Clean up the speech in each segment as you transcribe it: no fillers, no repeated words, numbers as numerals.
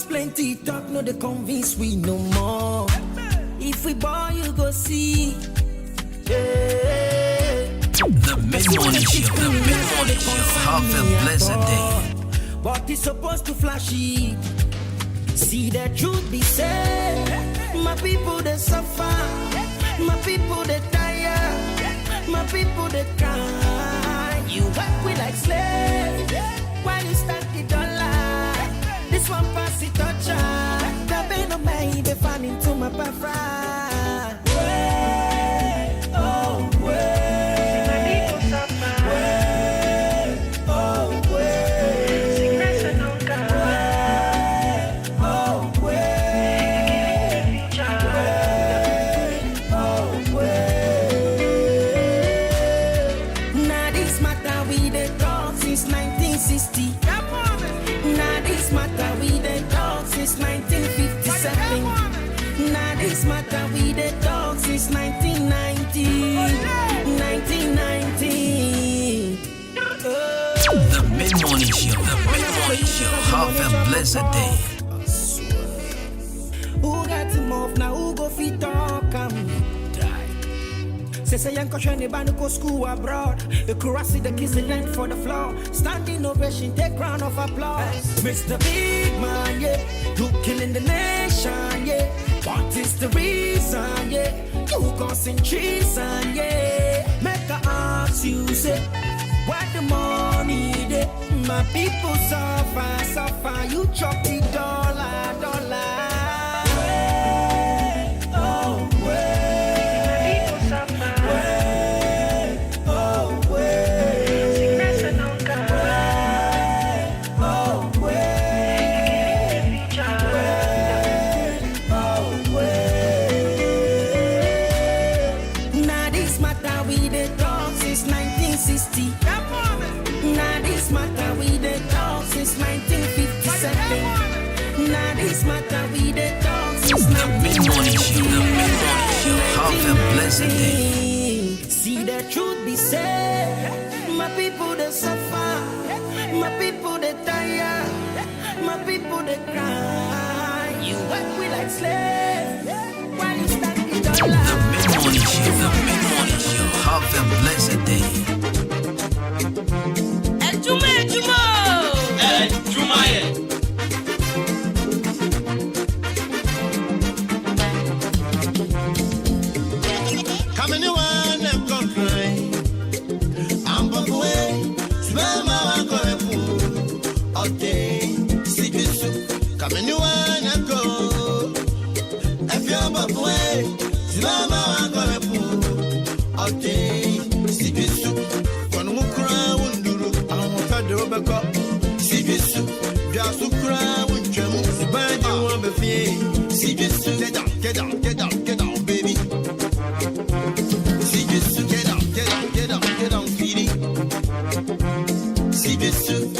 plenty, talk no they convince we no more. If we ball, you go see. The mid-morning show, have a blessed day. But it's supposed to flash it. See the truth be said. My people they suffer. My people they tire. My people they cry. You work with like slaves. While you stack the dollar. This one pass it touch. The pain of me they fan into my preference. Now this matter we the talk since 1957. Now this matter we the talk since 1990. 1990. The mid-morning show, have a blessed day. Who got him off now? Who go fit talk? Say young question about go school abroad. The curiosity the kiss the land for the floor. Standing ovation, take round of applause. Mr. Big Man, yeah, you killing the nation, yeah. What is the reason, yeah? You causing treason, yeah. Make a ask you say, where the money dey? My people suffer, suffer. You chop the dollar, dollar. Now this matter we the talk since 1957. Now this matter we the talk since 1957. Have a blessed day. See the truth be said. My people they suffer. My people they tire. My people they cry. You work with like slaves. While you stack the dollar. The mid-morning show, have a blessed day. Get down, baby. See you soon. Get down, sweetie. See you soon.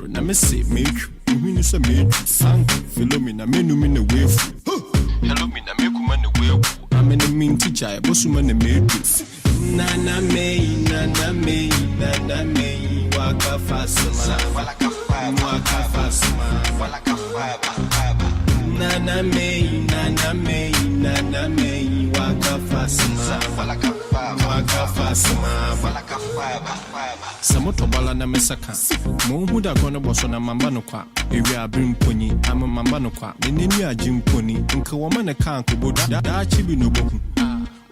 Na me say me you say me sang follow me na menu me na wave hello me na me kuma na wave I'm in the mean teacher bosu me na me na me waka fast Nana me, waka fasma. Samoto bala na mesaka. Mo huda kono boso na mamba no kwa. Ewi abrim poni, ama mamba no kwa. Menenu ajim poni, nka woma ne kan ko boda. Da chibi no boku.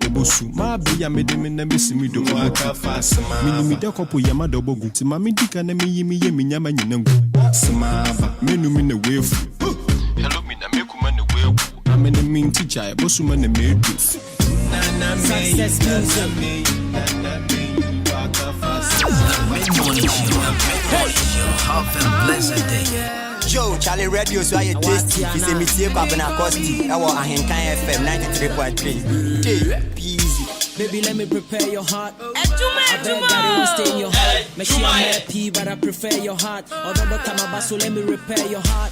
Obosu ma be ya medeme na mesimi do waka fasma. Minimi da kopo yama do bogu. Ti mami dika na me yimi ye nyama nyinangu. Sma ba menu mi na wefu. Hello me na mekuma ne wewu. Amene min teacher bosu ma na medu. Success music. Mid-morning show. Have a blessed day. Joe, Charlie Radio, so I taste. If it's a mistake, I'm going to cost you. I want Ahenkan FM 93.3. Easy. Baby, let me prepare your heart. I bet that it will stay in your heart. Make sure I'm happy, but I prefer your heart. Although the time so let me repair your heart.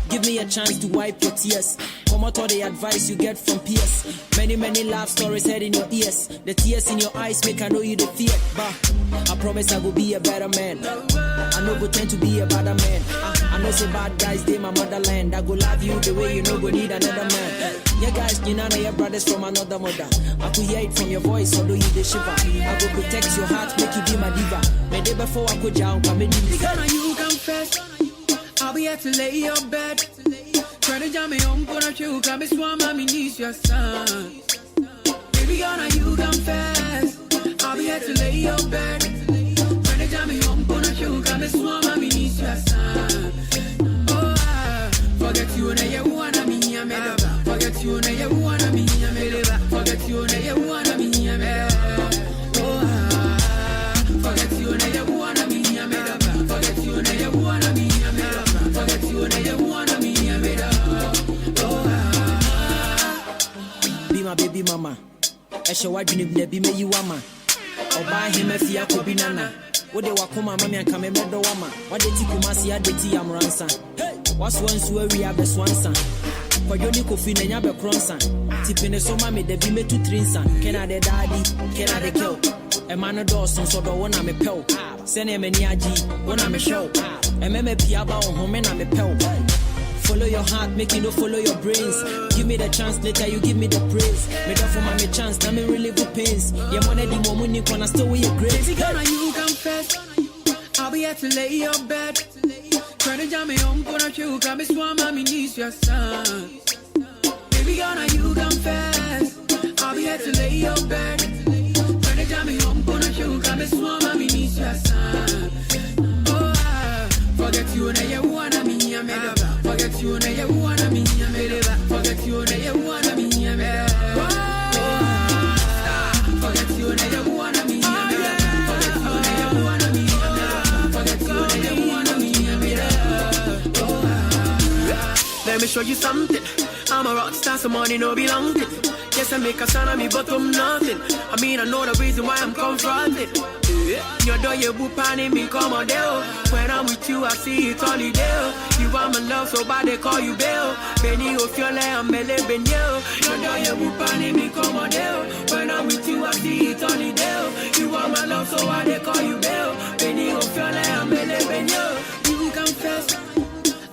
Give me a chance to wipe your tears. Come out all the advice you get from peers. Many love stories heard in your ears. The tears in your eyes make I know you the fear. But I promise I will be a better man. I know go tend to be a better man. I know say bad guys, they my motherland. I go love you the way you know go need another man. Yeah guys, you know your brothers from another mother. I could hear it from your voice, although you the shiver. I go protect your heart, make you be my diva. My day before I go down, come in. Because you confess, I'll be here to lay your bed. Try to jam me on, put a shoe, come and swam, mommy needs your son. Baby, gonna you confess, I'll be here to lay your bed. Try to jam me on, put a shoe, come and swam, mommy needs your son. Oh, forget you, and you wanna me, I'm a forget you, and you wanna me, I'm a forget you, and you wanna me, I'm a forget you, and you wanna me, I'm a forget you, and you wanna me, I'm a forget you, and you wanna me, I'm a be my baby mama. I shall watch you be me you wama. Or buy him a fia ko binana. What they were come mammy and come a meadow wama. What they take Kumasi at the tea am ransom. What's once where we have a swanson. For your Nico fin and yabe cronson. Tipping a so mammy the be me to trinson. Can I the daddy? Can I the kill? A man of Dawson so the one I'm a pill. Send him a niaji, one I'm a show. A meme piaba on home and I'm a pill. Follow your heart, make you no follow your brains. Give me the chance, later you give me the praise. Made up for my chance, now me really good pains. Yeah, money the moment you wanna stay with your grace. Baby, gonna you confess, I'll be here to lay your bed. Try to jam me on, put a shoe, come and swam, mommy needs your son. Baby, gonna you confess, I'll be here to lay your bed. Try to jam me on, put a shoe, come and swam, mommy needs your son. Oh, forget you, and you wanna me, I'm a forget you, and you wanna me, I'm a forget you, and you wanna me, I'm a forget you, and you wanna me, I'm a forget you, and you wanna me, I'm a forget you, and you wanna me, I'm a let me show you something. I'm a rock star, so money no belong to. Yes, I make a sound of me, but I'm nothing. I mean, I know the reason why I'm confronted. Your door, you boop and me come on there. When I'm with you, I see it all day. You want my love, so bad they call you Bill. Benny, if you're like I'm a living you. Your door, you boop and me come on there. When I'm with you, I see it all day. You want my love, so why they call you Bill. Benny, if you're like I'm a living you. You confess,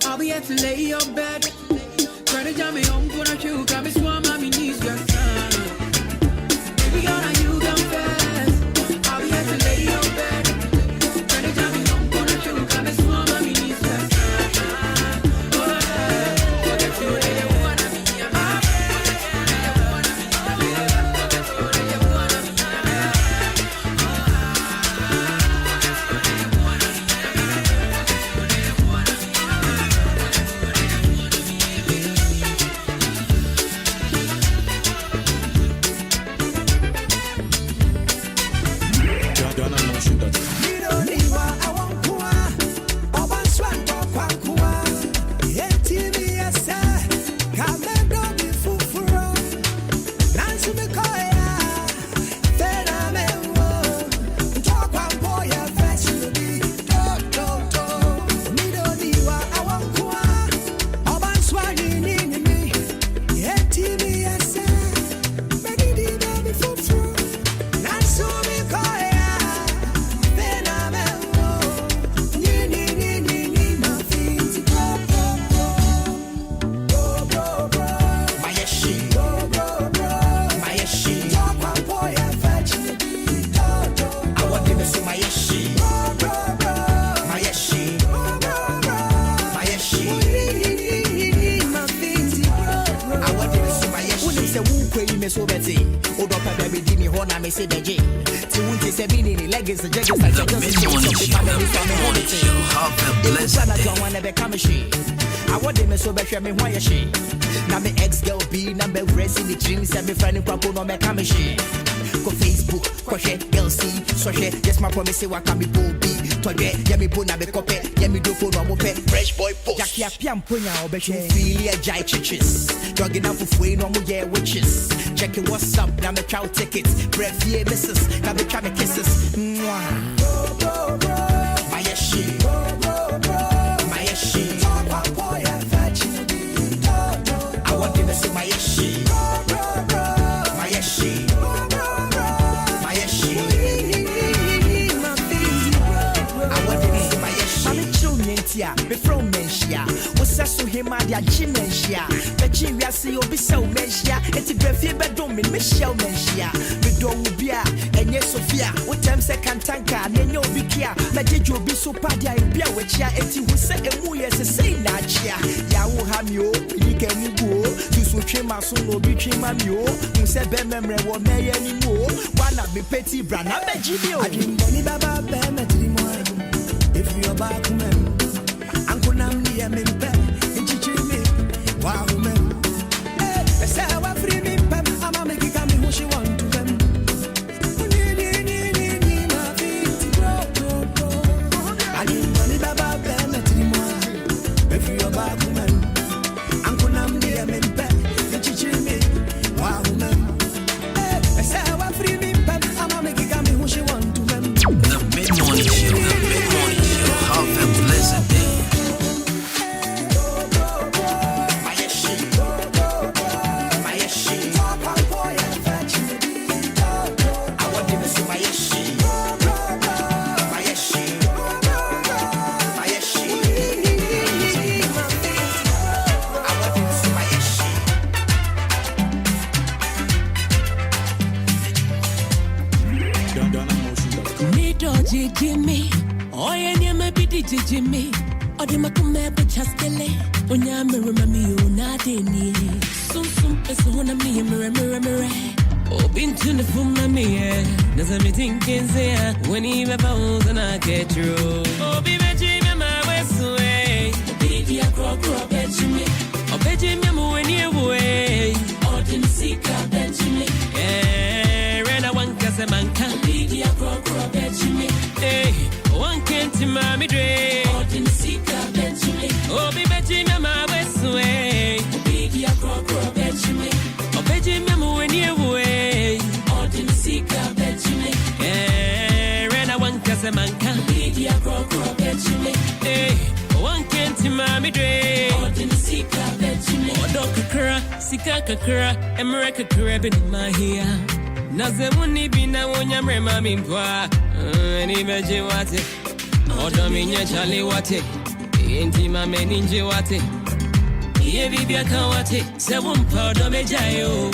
I'll be here to lay your bed. Try to jam me on, put a shoe, come and swam, mommy needs your son. Baby, gonna you confess, I'll be here to lay your bed. Try to jam me on, put a shoe, come and swam, mommy needs your son. Oh, forget you, and you wanna me, I'm a forget you, and you wanna me, I'm a forget you, and you wanna me, I'm a baby, give me horn, I may say the J. To say meaning, leggings, the jeggings, like The Mid-Morning Show, have a blessed day. I want to become a she. I want them so better me why she. Now me ex girl be number racing the dreams and me friend papa no me come she. Go Facebook, go share, girl see, so share. Yes, my promise say what can be pull be. Today, yeah me put na be copy, yeah me do for no pay. Fresh boy post. Jackie a piam punya obeche. Feel ya jai chiches. Jogging up for free no more yeah witches. Checking what's up, now me chow tickets. Breath yeah misses, now me try me kisses. Mwah. My she. My she. I want you to see my she. My she. My she. I want you to see my she. I'm a children here, me from Menshia. What's that so him at your Jimensia? But you see you be so Menshia. It's a breath bedroom in Michelle Menshia. We don't be and yes, Sophia. What time second tanker and you be here. Magic will be so paddy and beer with ya. And you say a moo yes, a say not ya. Ya will have you, you can go to switch my son or between my mule. You said, Ben memory won't may anymore. One of me petty brand. I bet you. I didn't money baba, Ben, if you're back, man. Uncle Namdi, I'm in bed. And teaching me, wow, man. I said, I want free me, I'm making coming who she want to them. I need money, baba, Ben, if you're back, man. Uncle Namdi, I'm in bed. And teaching me, wow, man. I said, I want free me, I'm making coming who she want to them. The Mid-Morning Show, have a blessed day. Jimmy, oh yeah, me be Jimmy. Or the Macume Chaskele, when you remember me, you not in ye. Some person on me, mirror. Oh, been to the phone, me, there's a meeting, can say, when he bounds and I get through. Oh, be my Jimmy, my west way. Be a crop, Benjamin. Oh, Benjamin, when you away. Oh, didn't see Benjamin. Eh, ran a one Casaman can be a crop, Benjamin. Hey, one can't to mommy Dre. Oh, didn't see Benjamin. Oh, be Benjamin, my west way. Be a crop, Benjamin. Oh, Benjamin, when you away. Oh, didn't see Benjamin. Eh, ran a one Casaman can be a crop, Benjamin. Hey, one can't to mommy Dre. Oh, didn't see Benjamin. Oh, Doctor Sika Kakura, America Caribbean in my hair. Naze muni bina wonya mrema mimpwa ni meje wate odo minye chali wate inti mame ninje wate ye bibia kan wate se wumpa odo mejayo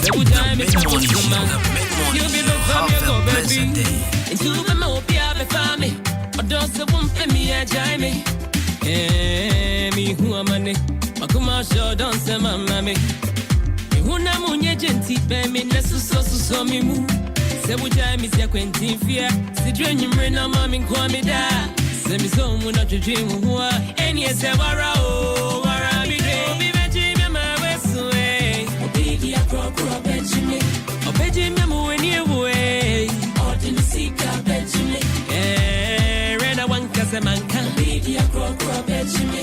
se wujai me kuma you be the family go baby into the mo bia be family odo se wumpa mi ajai me mi hu amane makuma show don se mama me Una munye genti be me nesu so mi mu se wuja mi sia kwentin fia si drenyi mre na ma mi kwa mi da se mi so mu na twetwe mu ho a eni se wara mi de obi beji me ma wesu e obi dia kro beji me obeji me mu eni ewe odin sika beji me rena wan kase man kan obi dia kro beji me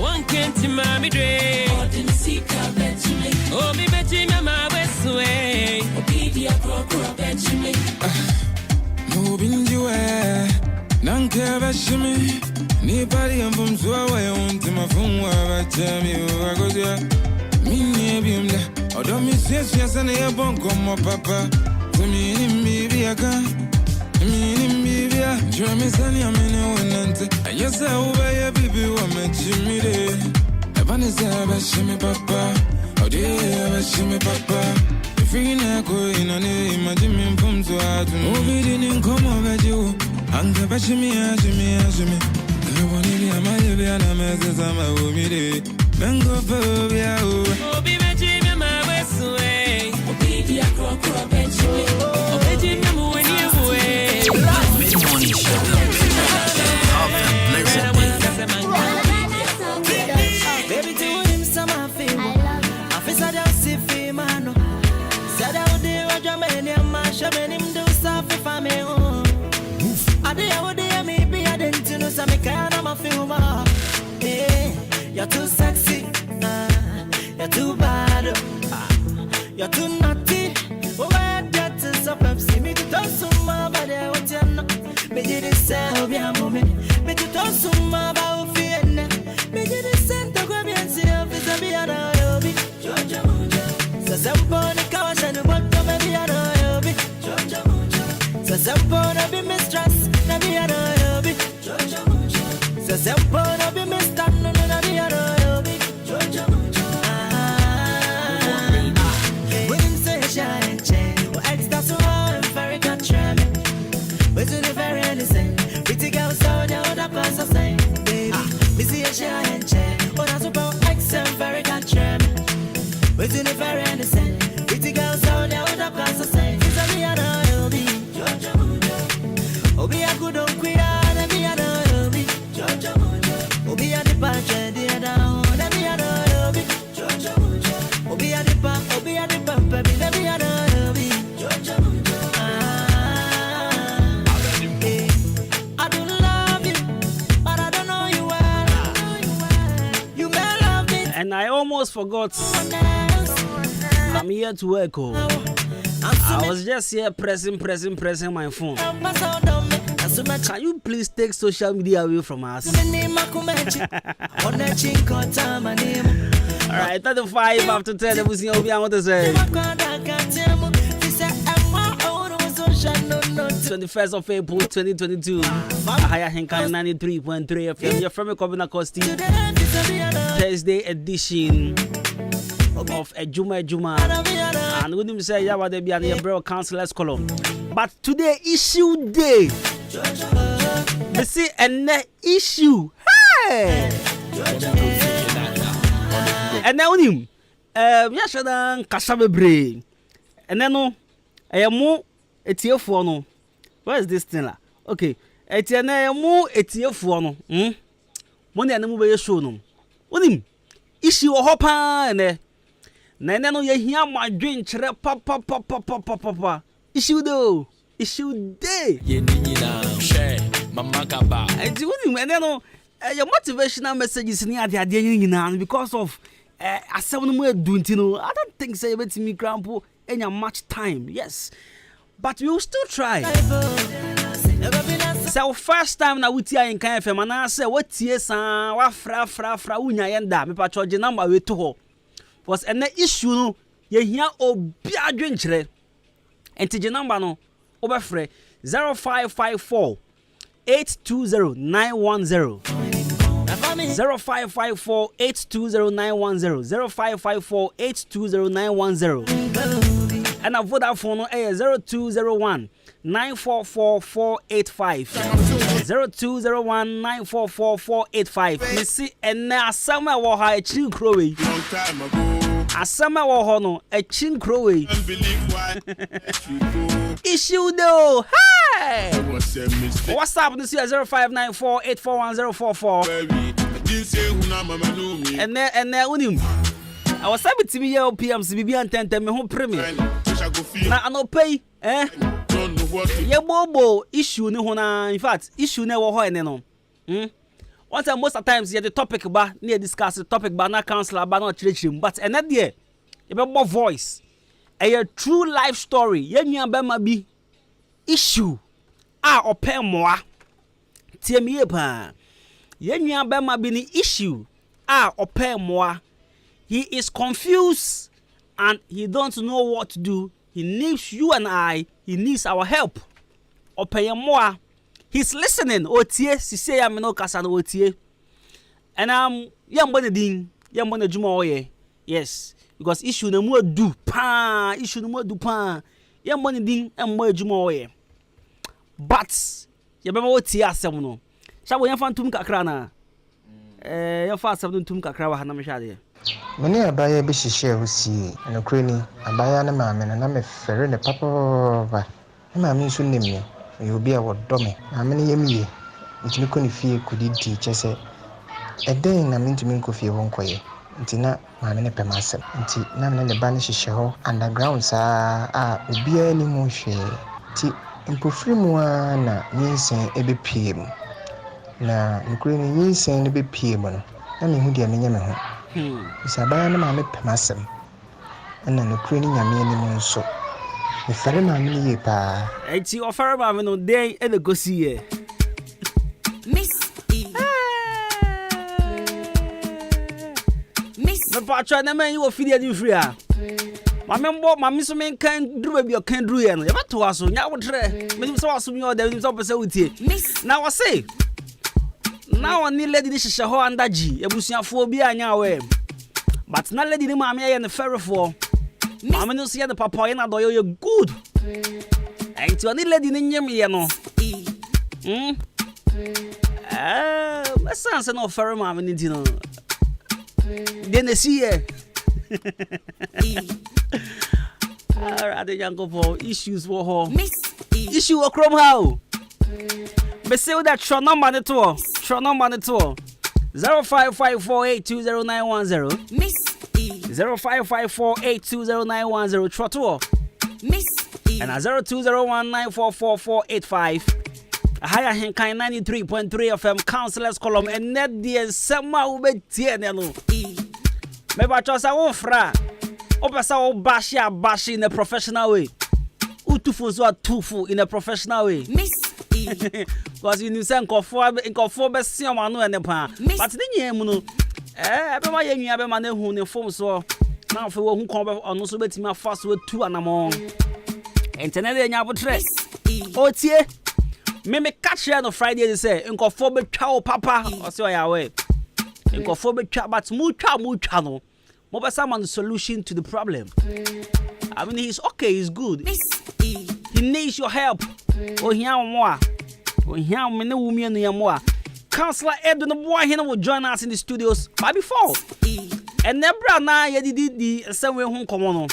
one can't ma mi de odin sika beji me oh, me betty, my west way. Be the appropriate Benjamin. Moving you air, none care about shimmy. Nobody am from so away on to my phone where I tell you I go there. Me, maybe, or don't miss yes, and I won't come up, papa. To me, be a gun. Me, be a drum is any I'm in a winter. And yes, I obey a baby woman, Jimmy. Vanessa, about shimmy, papa. Oh dear, shimmy papa. If you not go in on it, imagine me from so hard. Oh, we didn't come over you. And the bashimi, Jimmy. Come on, I'm a baby, and I'm a baby. Bengo, baby, oh, be my Jimmy, my west way. Oh, be the crop, shaman him do stuff if I'm a home. I did what they maybe I didn't know some kind of my film. You're too sexy, you're too bad, you're too naughty. Oh, that is a Pepsi. Me to toss some about it. What you know? Me did it sell me a moment. Me to toss some about fear. Me did it send to grab and see if it's a be a hobby. Georgia Muja. So some point the cash and the bottom of be a hobby. Georgia Muja. So some point of be mistrust. Na be a hobby. Georgia Muja. So some point of be mistrust. No, na be a hobby. Georgia Muja. We're to the very innocent. Pretty girls out there with a class of saying, baby, we see a share and chair. Oh, that's about excellent, very good trim. We're to the very innocent. Pretty girls out there with a class of saying, it's a me and I'll be Georgia Muja. Oh, be a good old queer, and be a no be Georgia Muja. Oh, be a the budget, the other, and be a no be Georgia Muja. Oh, be a the pump, oh, be a the pump, and be a no be Georgia Muja. And I almost forgot. I'm here to work. I was just here pressing my phone. Can you please take social media away from us? Alright, 35 after 10. We'll see what to say. 21st of April 2022. Ahenkan 93.3 FM. You're from a Kobina Costi. Thursday edition of Adwuma. And we didn't say yeah, they be on your bro councillors column. But today issue day. We see an issue. Hey! And now him. Yashadan Kasabe Brain. And then no, I am more. Etiefo no. Where is this thing la? Okay. Etienne mu etiefo no. Mo ne anemu be show no. Onim. Issue ho pa ne. Na no ye hia madwen kire pa. Issue do. Issue day. Ye ni nyina share mama kaba. Enti onim no your motivational messages ni ade nyina because of asem no mu edu ntino. I don't think say bet me crampo enya much time. Yes. But we will still try. So first time na wuti Ahenkan FM na say watie san wa fra unya yenda me pa charge number we to ho. Was an issue no ye hia obi adwenkyere. Enti je number no obefre 0554 820 910 0554 820 910 0554 820 910 and a Vodafone 0201 944 485 0201 944 485. You see, and now summer war high chin crowy. A summer war hono a chin crowy. Issue though. Hey! What's up? This is 0594 841 044. And there unim. I was able to be here PMC BB and 10 me home premier. Na ano pay ye bobo issue ni ho na in fact issue na wo ho ene no one time most of times the topic ba na discuss the topic ba na counselor ba na chirechirem but ene there ye be voice a true life story ye nua ba ma bi issue a open moa tie me ye pa ye nua ba ma bi ni issue a open moa. He is confused and he don't know what to do. He needs you and I. He needs our help. Opeyemwa. He's listening. Otie, si say ya no kasa no otie. And yambone din, yambone juma oye. Yes, because issue no more do pa, issue no more do pa. Yambone din emmo juma oye. But yabema otie asem no. Sha wo yamfa ntum kakra na. Yamfa asem ntum kakra wa na me hwade. Many abaya be share who see and a cranny, abaya and a mamma, and I'm a ferry and a papa. And I mean, soon name you. You'll be our dummy. How many years? It's me couldn't feel could eat teacher say. A day I mean to make of your own quiet. nti na maame ne pɛ m'asɛm nti na me ne ba no hyehyɛ hɔ underground saa a obiara ni mu hwee nti mpofiri mu a na nyinsɛn ɛbɛpie mu na nokore no nyinsɛn no bɛpie mu no na mehu deɛ menyɛ me ho nti abaya no maame pɛ m'asɛm ɛna nokore no nyame anim nso mefɛre maame no yie paa enti ɔfɛre maame no den ɛna gosi yɛ me patro na man you ofidi adi free a mame so men kan duru ba bi o kan duru ye no ye beto aso nya wo tre me so aso mi o da me so pese wutie na wo say na oni lady ni hihye ho andaji ebusuafo bi anya we but na lady ni mame ye ne ferefo mame no so ye the papa ye na do ye good enti oni lady ni nyem ye no me sense no ferre mame ni di no then they see here. Alright, the young for issues for her. Issue of Chrome how? But say that short number the tour. Short number the tour. 0554820910. 0554820910. Trot tour. And a 0201944485. Ahenkan 93.3 FM Councillors Column and net the summer ube tienelo. Maybe I just a fra. Opasa o bashi in a professional way. Utufu zo tufu in a professional way. Because you say nkofo be si o manu ene pa. But the nyem no. Ebe ma ye nwa be ma na hu ne form so. Na fe wo hu kon be onu so betimi afa so tu anamon. Internet e nya botre. O tie me catch you on Friday they say nkofo be twa papa o say oya we nkofo be twa but mu twa no mo be some the solution to the problem. I mean he's okay, he's good, he needs your help o hia mo me ne wumi anu yamo Councillor Edwin the boy here will join us in the studios but before and nebra na ye di same way hu komo no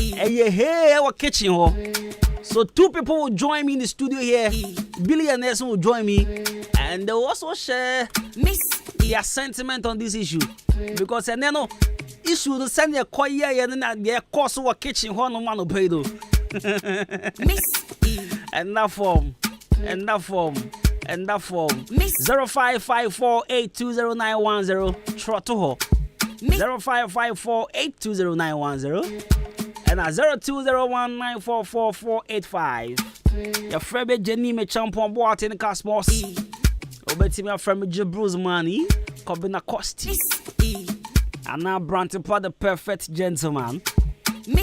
hey our kitchen ho. So 2 people will join me in the studio here. Billy and Nelson will join me. And they will also share their sentiment on this issue. Because and then no issue to send a choir and then their course or kitchen horn no man pay though. And that form. 0554820910 Trotoho. 0554820910. And at 0201944485. Your friend Jenny me champion boat in the cosmos. Obeti me friend Jabru's money. Kobina Costi. And now Branton Pod the perfect gentleman.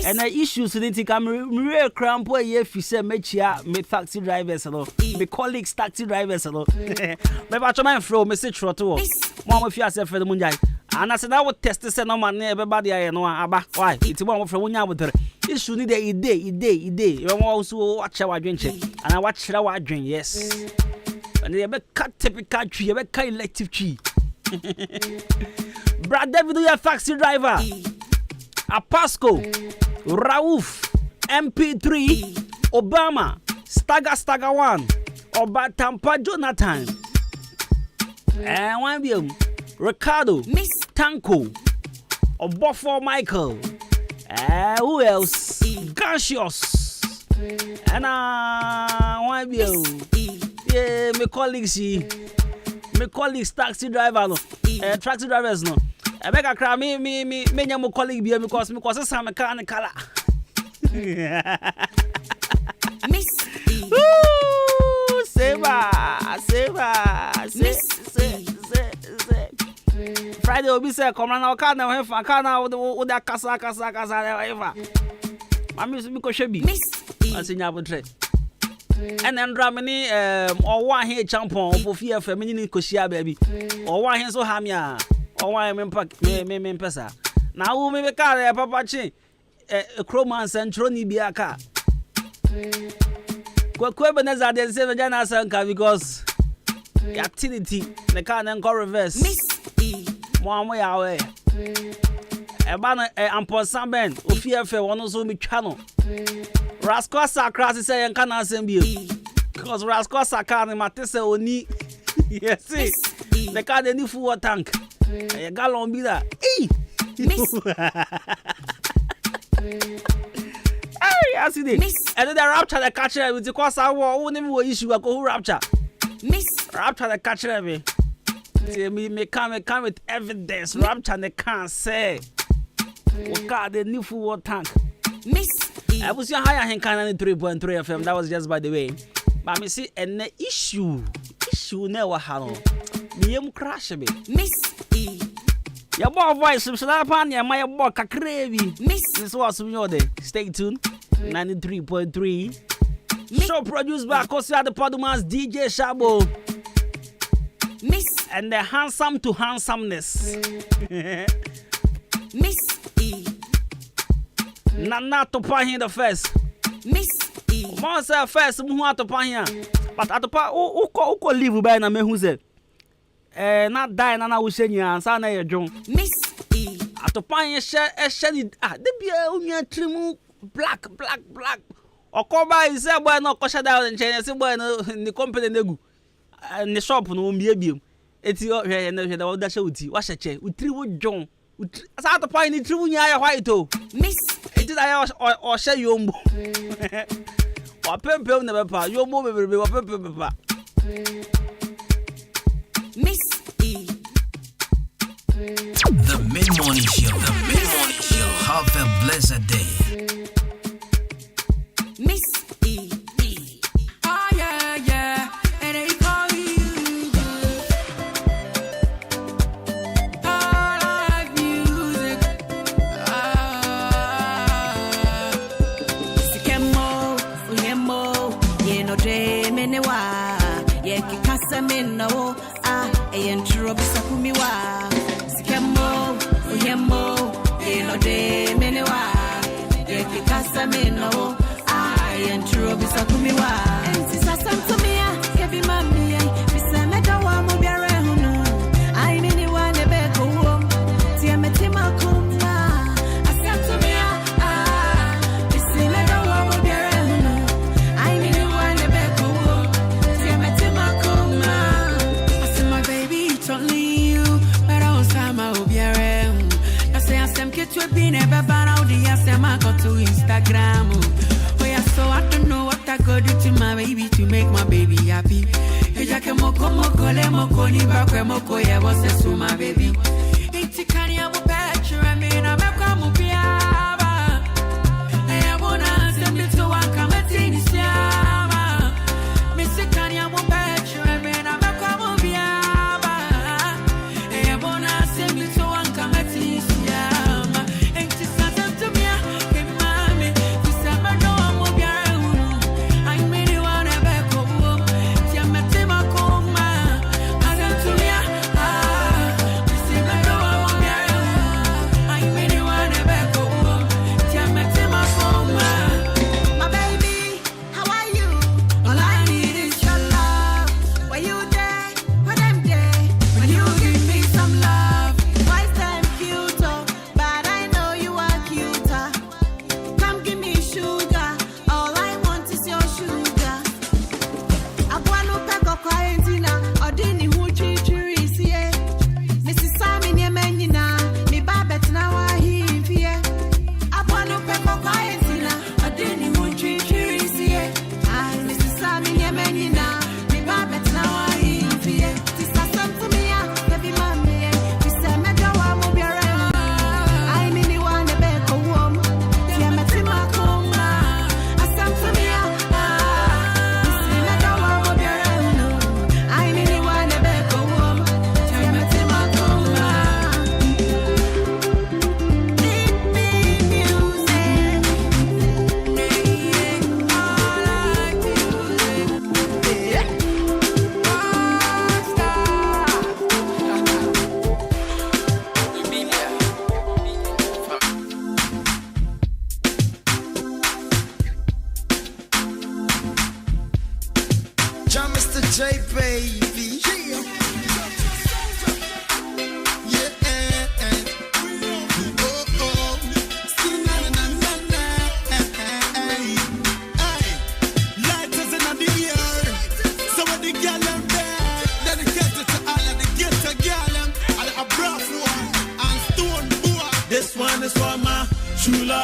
And the issues didn't come real cramp where if you say me taxi drivers hello. Me colleagues taxi drivers hello. Me batch my flow message Troto. Mom if you ask for the munjai. And I said I would test this no man everybody I know aba why it's one from one with her issue need a day you also watch our drink and I watch our drink yes and they be cut typical tree be cut elective tree Brad David your taxi driver a Pasco Rauf MP3 Obama Stagger 1 Oba Tampa Jonathan and one of them Ricardo, Miss Tanko, Obofo Michael, who else? Gancious, and one bill. Yeah, my colleagues, taxi driver, taxi drivers no. I beg a cry, me, my colleague be because I'm a mechanical. Miss, Seba. Friday will be say come now can now with that casa ever. Mami so because she be asinya botre and then dramini or one here champion for fear feminine koshia baby or one here so hamia or one me pesa na wo me be car papa chi chroman centro ni biaka kwa beneza de se jana sanka because activity the car then go reverse Mama yawe. Ebana amposan ben ofiefe wono so mi twa no. Rascal Sakra say yan kana asem bi. Because Rascal Sakra ni matese oni. Yes. The car dey full tank. A gallon be that. Hey! I see this. And then the rapture the catcher with the course I won't even issue a go rapture. Rapture the catcher me. Me come with evidence. Rapture they can't say. Oh God, the new full tank. I was your higher Ahenkan 3.3 FM. That was just by the way. But me see an issue never had. Me crash me. Your boy voice from Salapania, my boy Kakrevi. This was your day. Stay tuned. 93.3. Show produced by Kosia the Podumas DJ Shabo. And the handsome to handsomeness. Nana to pay the first. Monster first, who to pay. But at the part, who live by na me who said. Not die, Nana will send you and Sana your drone. At the pine, the beer, trim black. Or call by his boy, no kosha down and change in the company negu. And the shop no be. It's your hair and the show with you. Wash a chair with 3 wood John. As out the pine, it's true, ya white toe. It is I or share your mbo. Or pimple never pa, your mobile will be a pimple. The mid-morning show. Have a blessed day. Oh yeah, and they call you. I like music. Sikemo, ye no dream anywhere. Ye kikasa minno. And trouble sakumiwa. Sikemo, ye no de menewa. Ye kikasa meno. And trouble sakumiwa. And sisa santumia, kebi mami. Bisa medawa mo biara hunu. I mean you want to be home. Tia metima kuma. Asantumia, bisa medawa mo biara hunu. I mean you want to be home. Tia metima kuma. Only you, but I was time I will be around. I say I am get to be never ban out the ass I go to Instagram. Oh yeah, so I don't know what I could do to my baby to make my baby happy. You just come le moko ni bakwe moko ya was so my baby. It's canny I'm a picture I mean I'm a come piaba. I wanna send it to one come at this yama. Mr. Canny I'm a picture I mean I'm a come piaba.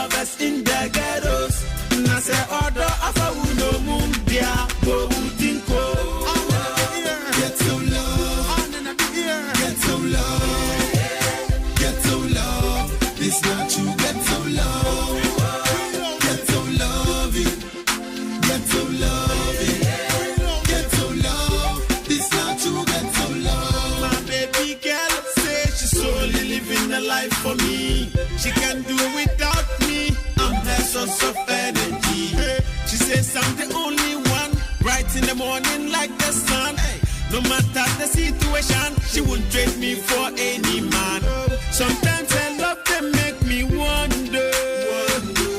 lovers in the ghettos. I say order of a uno mundia, go utinko. Get some love, get some love, get some love. It's not you, get some love, get some love, get some love, get some love. It's not you, get some love. My baby girl say she's solely living the life for me. She can do without me. I'm her source of energy. She says I'm the only one, bright in the morning like the sun. No matter the situation, she won't trade me for any man. Sometimes her love they make me wonder.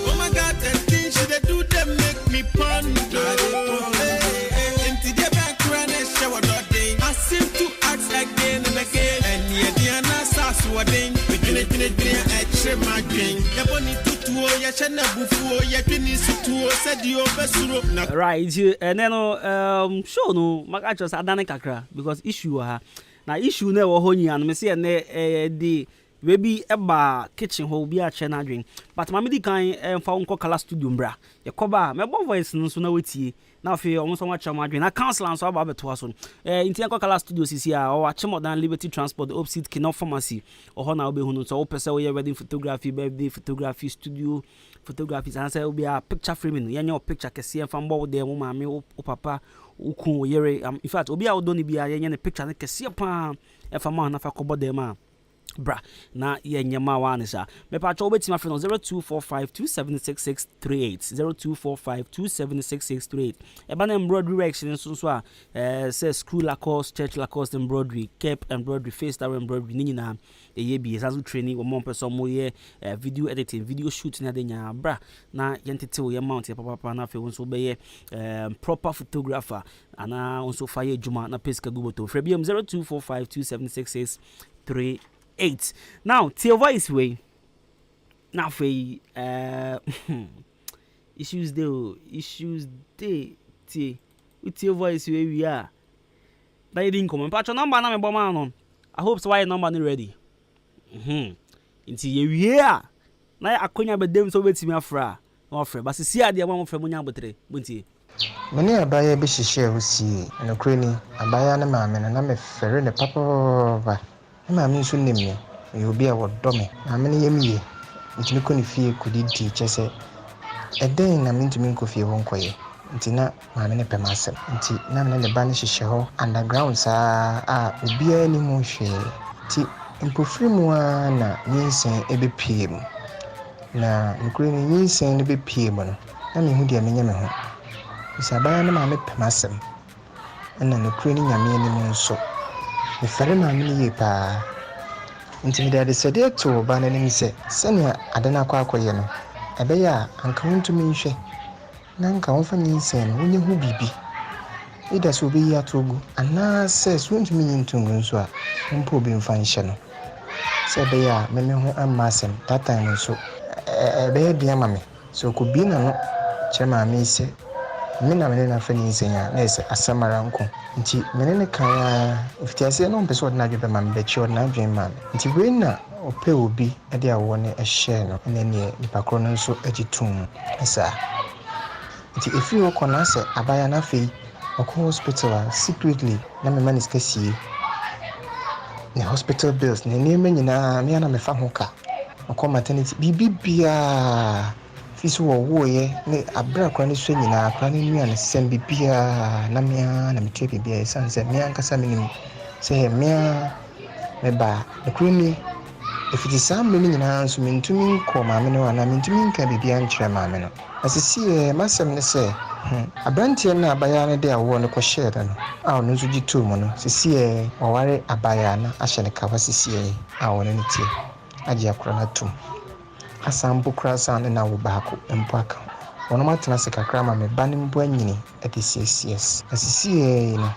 Oh my God, the things she they do they make me ponder. Into the background and shower nothing. I seem to ask again and again. And yet the answer is what they extra my drink. The bonny tutuo ya chana bufuo ya twini sutuo said you besuro. Right, and then show no maka just adane kakra because issue ha na issue na wo ho nyi an me se na the we be eba kitchen ho bi a che na adwen but mama di kan fa unko kala studio mbra ye koba me bo voice no so na wetie na fe omo so wa cha ma adwen na counselor so aba beto aso inti unko kala studio sisi a o ache modern liberty transport the opposite kino pharmacy o ho na obe hunu so o pese we wedding photography birthday photography studio photography and say obi a picture framing ye nya o picture kese fa mbo de mo ma me o papa ukun yere in fact obi a odoni bia ye nya ne picture ne kese pa e fa ma na fa kobo de ma bra na ye nyama wane sa me pa cho obeti ma free no 0245276638 0245276638 e ba na embroidery reaction so a say school Lacoste church Lacoste embroidery cape embroidery face star embroidery ni nyina e ye bi sasu training wo mon person mo ye video editing video shoot na de nya bra na ye ntete wo ye mount ye papa na fe won so be ye proper photographer ana on so fire juma na peska guboto frebium 0245276638 now till voice way now for issues day with your voice way we are that you didn't come and patch your number na me bomb on I hope so why number not ready into ye na akonya be dem so betimi afra no afra but see ade am afra munya botre bunti mene abaya be hihye hosi no kreni abaya na maame na me fere ne papa ma me nso nim me obi a wodome na me ne yemie ntimi ko ne fie kudidi kyese eden na me ntimi nko fie won koye ntina ma me ne pemasem nti na me ne ba ne hihye ho underground sa a obi ani mu hwe ti mpofiri mu na nyinsen ebepie mu na nkure ni nyinsen ne bepie mu no na me hu dia me nya me ho isabaya na ma me pemasem na nkure ni nyame ani mu nso me fere ma me ye pa intimidade sede to ba na nim se senia adana kwa akoye no ebe ya anka wontumi nhwe na anka wonfa nyinsen wonye hu bibi ida so bi ya togu ana se so wontumi nyintungu nso a mpo bi mfa nhye no se be ya me hu amasem that time so ebe bia ma me so ko bi na no chema me se me na me na fa nyinsen ya na se asamara nko nti mene ne kan ifitiase no mpeso na dwe ma mbe chi na dwe ma nti we na ope obi e de awo ne ehye no na ne nipa kro no nso agitum esa nti efi wo kona se abaya na fei oko hospital secretly na me manis kasie ne hospital bills ne ne nyina me na me fa hoka oko maternity bibia fisu wo ye ne abra kwa ne so nyina kwa ne nua ne sem bibia na mea na mete bibia sanse mea nkasa minim se mea me ba ne kruni efiti sam me nyina so mentumi nko ma me no ana mentumi nka bibia nkyere ma me no asisi masem ne se abrantie na abaya ne de awo ne ko share no a no so gitu mu no sisi waware abaya na ahye ne ka wasisi a wona ne tie agi akora na tum asambu krasan na wo baako empo aka wono matena se kakra ma me bane mbo anyini adcs asisi no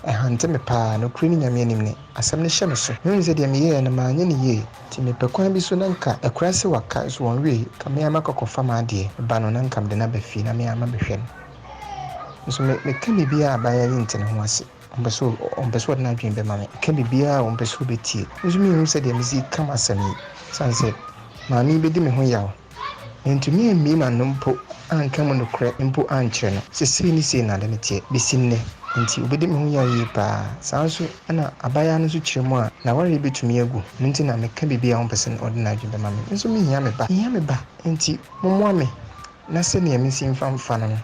hante me pa no krini nyame anim ne asam ne hye me so no nze de me ye na ma nya ne ye ti me pekwan bi so na nka akura se waka so won we ka me ama kokofa ma de ba no na nka de na ba fi na me ama behwe no so me ka me bia abaya yintene ho ase ombeso na dwen be ma me ka me bia ombeso betie no so me hu se de me zi kama asami sanse mami bedi me ho yawo ntumi mmi ma no mpo anka mu no korɛ mpo ankyerɛ no sesei ne sei na ade ne teɛ bɛsi nnɛ nti obɛdi me ho yie paa saa nso ɛna abaya no nso kyerɛ mu a na ware bɛtumi agu no nti na meka biribi a wo mpɛ sɛ ɔde no adwene bɛma me nso mehia me ba nti mommoa me na sɛnea mesi mfa no no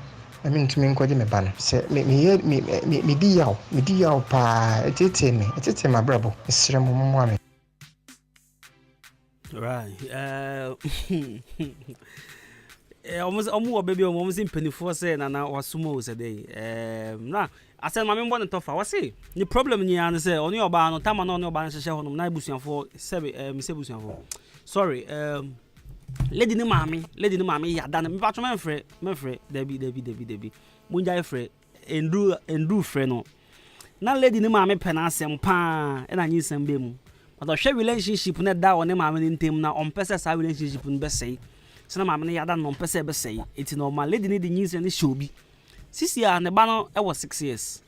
na mentumi nkɔgye me ba no sɛ medi yaw paa ɛtetee me abrabɔ mesrɛ mo mommoa me. Right. Almost baby, almost in penny for saying, and now was sumo today. Now, I said, my member, tough. I say, the problem you answer on your bar, no time on your balance share on Nibusian for 7 Misebusian for. Sorry, Lady Mammy, yeah, done. But my friend, Debbie, Munjay Fred, and Drew Freno. Now, Lady Mammy Penasem pa, and I need some beam. But the share relationship net down on them, I'm in team now on Pesa relationship in Bessay. So na mamma ya da no pese be say it normal lady need the news and show bi sisi ya ne ba no e was 6 years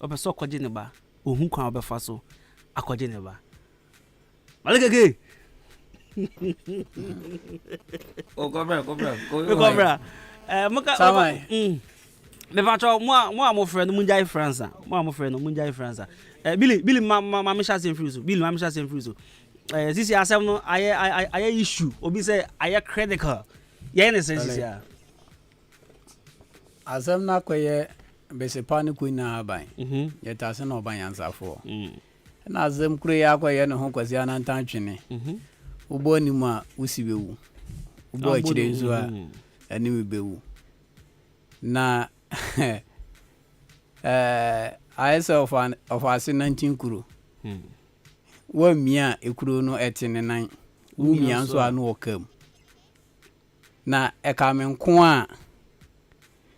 obeso kwaje ne ba ohun kwan obefa so akwaje ne ba malekeke o cobra muka samai me va cho mo friend munjai France Billy ma me sha sen fruzo Billy ma me sha sen fruzo this year asem no I issue obi say I critical ye ne sense ya asem na koye bese pani ku na ban ye ta se no ban yansafo na asem kure ya koye ne ho kwasi anantan twene ubo ni mu a usibewu ubo akire nzu a ani bewu na I self of us 19 kuro wo mia ekuro no etene nan wo mia nso anu okam na ekamenko a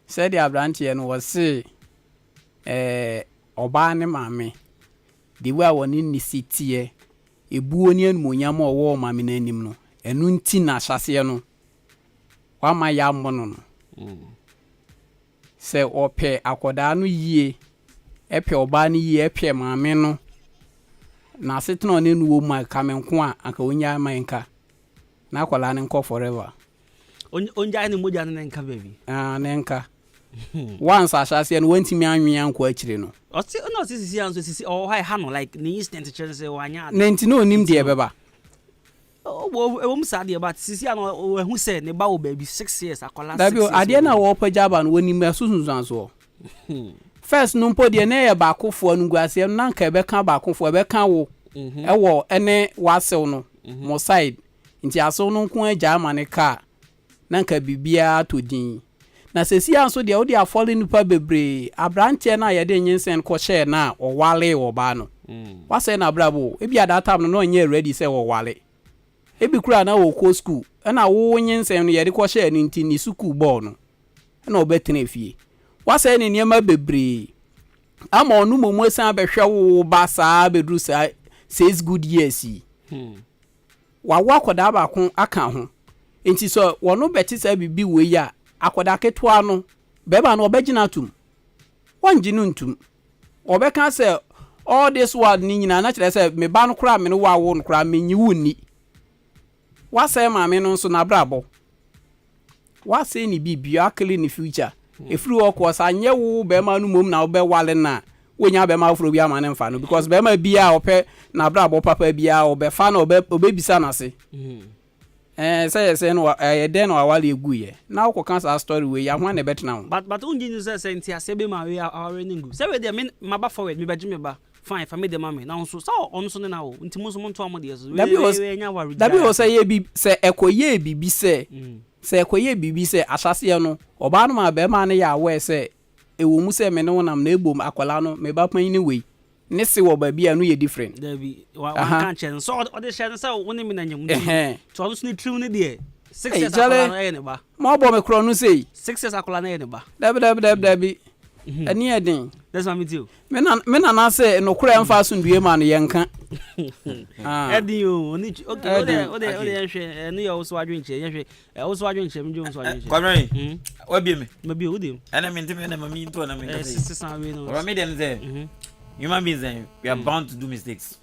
said the abrantie no was say oba ne mame de wa woni ni sitie ebuo ni anmonyam owo mame na anim no enu nti na hyase no wa ma ya mmono no se ope akoda no yie epe oba ni yie epe mame no na setno ne nuwo ma kamenko a aka onya manka na akwala ne nko forever onja ne moja ne nka baby ne nka once ashase no wantimi anwea nko akire no o si no sisi anso sisi o ha no like ne instant chance say wanya ne nti no nim de beba o wo msa de ba sisi ano o hu say ne ba wo baby 6 years akwala 6 dabi ade na wo pajaba no woni asusunzu anso first no mpo de na ye ba akofo anu guase no nanka ebe ka ba akofo ebe ka wo ewo ene wasew no mo side nti aso no nko agya mane ka nanka bibia to din na sesi anso de wo de afole nipa bebre abrantie na ye de nyinsen ko share na o wale wo ba no wase na brabo ebi ada time no onye ready say wo wale ebi kura na wo ko school na wo nyinsen no ye de ko share ni nti ni school ball no na obetena fie wase ne niema bebre ama onu momo san behwe wo ba saa bedru saa 6 good years wa akoda ba ko aka ho enti so wono beti saa bibi we ya akoda ketoa no beba no obegina tum wanginu ntum obeka say all this world ni nyina na kire say me ba no kura me no wa wo no kura me nyi woni wase ma me no so na brabo wase ni bibi akele ni future efiri okwo sa nye wo be ma no mom na obe wale na wonya be ma afro bi ama ne mfa no because be ma bia ope na brabo papa bia obe fa na obe bisa na se say no den o wale egu ye na okwo kan sa story we ya hwan na betena but unji ni say ntia se be ma we are ningu say we dey mean ma ba forward me baji me ba fine fa me dey ma me na so on so ne na wo nti mo so mo nto amode so we nya waru dabi o say ye bi say ekoye bibi say se ekoye bibi se asase no oba no ma be ma ne ya we se ewo mu se me ne wonam na ebom akwala no me ba pan ni we ne se wo ba bia no ye different dabi wa kan chen so o de chen se woni me na nyam to no sni triw ne de 6 years akwala no ye ne ba ma bo me kro no sei 6 years akwala na ye ne ba dabi ani edin that's what me do me na na se no kura emfa so ndue ma no ye nka edin o ni okay o de hwe no ye so adwenche ye hwe o so adwenche me jo so adwenche kwamrai wa bi me bi o dem ana me ntime na mami nto na me sisa we no or me dem say human beings we are bound to do mistakes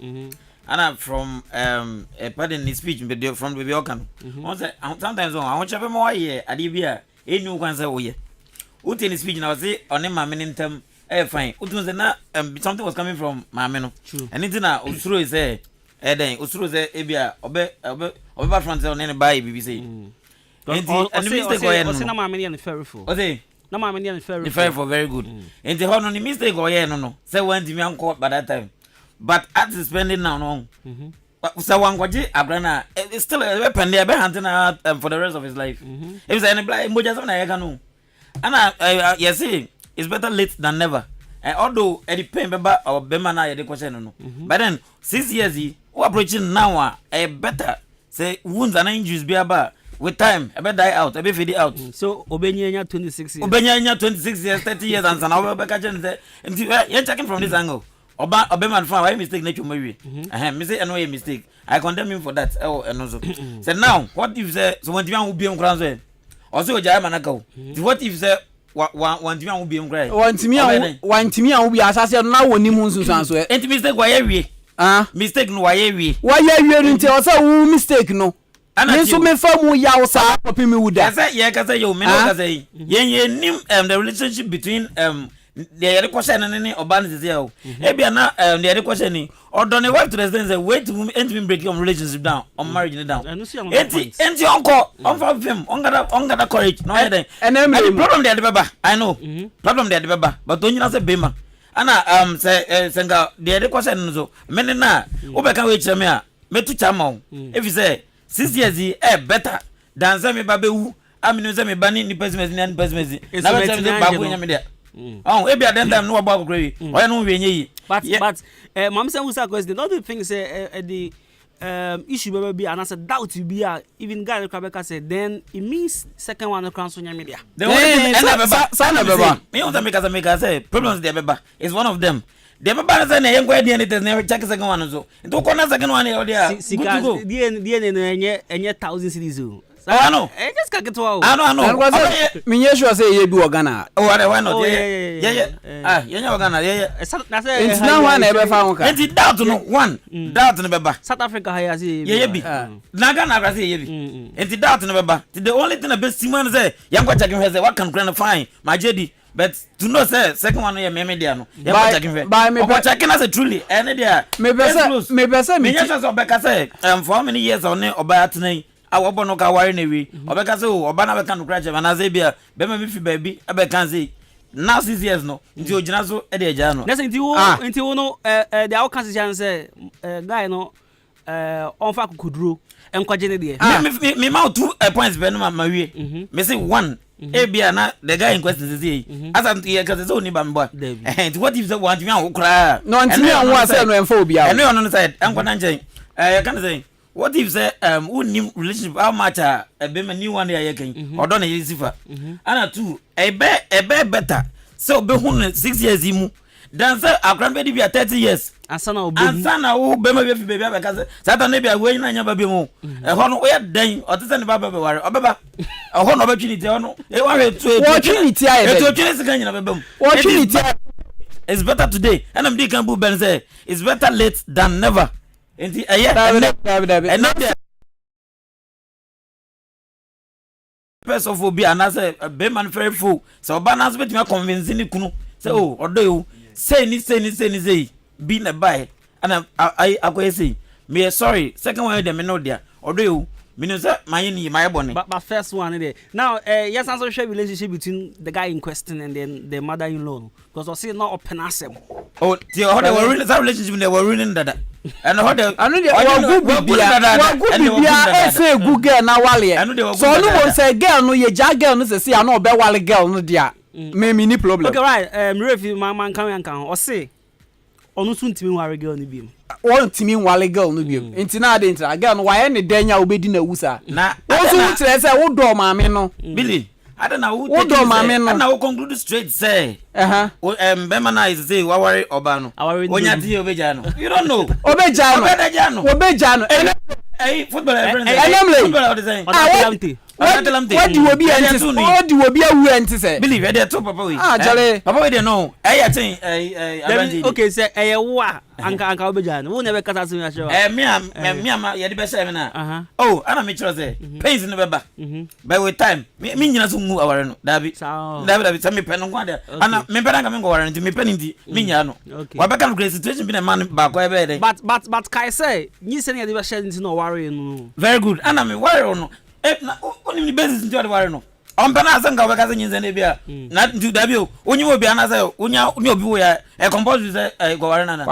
and from pardon the speech from the Okan. Sometimes I want to have more here at Ibia. Ain't no one say, oh, yeah. What in the speech now say on him, my term, fine. What was something was coming from my menu. True. And it's now, Usru is there. Then Usru is Ebia, Obe France on any buy BBC. And the mistake was in a mammy and the ferry for. Oh, they. No, mammy and the ferry for very good. And the honor mistake or yeah, no. Say when the young court by that time. But at the spending now, no. So one kwaji abrana it's still a weapon there be hunting out for the rest of his life. If it's any blind mojas on I can and yes it's better late than never. And although any pain beba or bema na the question no. But then 6 years we approaching now a better say wounds and injuries be about with time a better die out a be fade out. So Obenya 26 years. Obenya 26 years 30 years and now we catch and say you're checking from this angle. Obeman fan why mistake nature maybe me say no mistake I condemn him for that and also so now what if say so one will be on ground say also jaya manaka what if say one will be on ground one timi will be assassin now woni mu nsusan so enti mistake why we mistake no why we nti o say wo mistake no me so me fa mu ya wo sa papi me wuda say yo me no say yen nim the relationship between the question and Oban is here. Ebia na the question ni odo ne wife to residence wait to end break your relationship down on marriage down. Enti uncle on for him on got courage no head. And the problem there the baba I know. Problem there the baba but don't you say bema. Ana say senga the question so men na obeka we cheme a metu chama. If you say 6 years better than say me babewu aminu say me bani ni pessimist and pessimist. Na be say babu nyame there. Oh, maybe at that time no about gravy. Why no we but mom say who's question the other thing say the issue be and as a doubt to be even guy Kabeka said then it means second one across social media. The only me on make say problems there beba is one of them. The beba say na yengo DNA never check second one so. Into corner second one there good to go. DNA enye 1000 cities. I know. Just can't get to our. I know. Me sure say you be Ghana. Oh, why not? Yeah. You know Ghana. Yeah. It's now one ever found. It's doubt no one. Doubt no beba. South Africa has yeah be. Na Ghana say yeah be. It's doubt no beba. The only thing the best man say, you go check him say what can grand fine. My JD. But to know say second one you me there no. You go check him. By me checking as a truly any there. Me person me just Obeka say for how many years on Oba atene awobo no ka ware na wi obeka say oba na beka no kra che na say bia be ma me fi baby abeka say now 6 years no nti ogina so e de agya no na say nti wo no the outcast say guy no on fa kokuduro enkwaje ne de me ma 2 points be no ma wi me say 1 e bia na the guy in question say as he cause so ni ba mbo and what if the want me an kra no nti an wa say no emfa obi a and no no say enkwana nchen can say what if say who relationship how much be my new one there can or don e sifa ana 2 e be better so be hu 6 years imu dan say akran be be 30 years ansana wo be ma be fi baby abeka say satan na be awe na nya ba be mu e ho no we dan o te say ne ba be ware obeba e ho no ba twinity ho no e wa we to e twinity aye to twinity kan nyina be bam o twinity it's better today and am dey kan bu ben say it's better late than never. Enti David. Person for be and say be man very full. So balance bet me convince ni kunu. Say oh odo you say ni be na buy and I go say me sorry second one dem no there. Odo you me no say my bone. But first one there. Now yes answer share relationship between the guy in question and then the mother-in-law because I see not open asem. Oh, they were really that relationship they were ruining that. And how they I know they good bibia say good girl na wale so no one say girl no ye ja girl no say I no be wale girl no dia me ni problem okay right refi man kan o say onu so ntimi ware girl no bi won ntimi wale girl no bi enti na ade ntira girl no waye ne danya obedi na wusa na wo so tire say wo do maame no Billy I don't know who do maame no na wo conclude straight say bema na is say waware oba no onya ti obeja no you don't know obeja no football friends football What do you be antis? What do you be a went say? Believe it, they're two papa we. Ah, Charlie. Papa we don't know. I think okay, say wa anka obejan. Who never cut us in your show. Me ya the best na. Oh, ana me try say. Pains in the baba. By with time. Me nyina so mu aware no. Dabi. Dabi say me pen no kwa there. Ana me pen nka me go aware nti me pen nti me nya no. Wa beka no great situation be na man ba ko e be dey. But kai say, nyi say na the best nti no worry no. Very good. Ana me worry no. Na oni ni basis nti o worry no. Ompana asanga weka nyi nze ne bia. Na nti dabi o. Onyi obi ana say onya ni obi wo ya e compose say go worry na na.